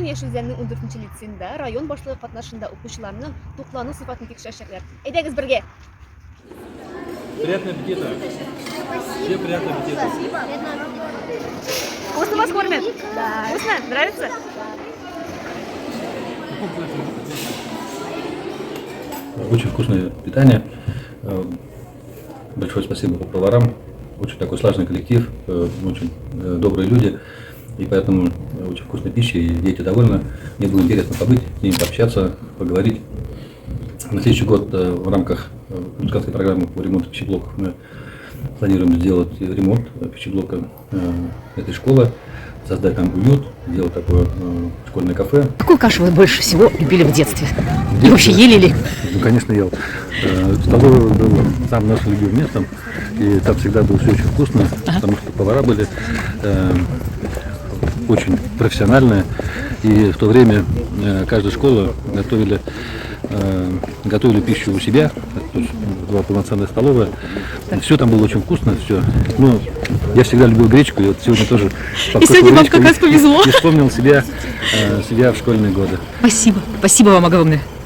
Yeşilüzен'in 14-nji litseyinde rayon başlygy gatnaşynda okuwçylarynyň toklanyň sypatyny tekşerşekler. Edegiz birge. Приятного аппетита. Всем приятного аппетита. Вкусно вас кормят? Да. Вкусно? Нравится? Очень вкусное питание. Большое спасибо поварам. Очень такой слаженный коллектив, очень добрые люди. И поэтому очень вкусная пища, и дети довольны. Мне было интересно побыть, с ними пообщаться, поговорить. На следующий год в рамках республиканской программы по ремонту пищеблоков мы планируем сделать ремонт пищеблока этой школы, создать там уют, сделать такое школьное кафе. Какую кашу вы больше всего любили в детстве? И вообще ели ли? Ну, конечно, ел. Столовая была самым нашим любимым местом, и там всегда было все очень вкусно, потому что повара были очень профессиональные, и в то время каждая школа готовили пищу у себя, то есть была полноценная столовая. Все там было очень вкусно, все. Ну, я всегда любил гречку, и вот сегодня тоже И сегодня вам как раз повезло. И вспомнил себя в школьные годы. Спасибо. Спасибо вам огромное.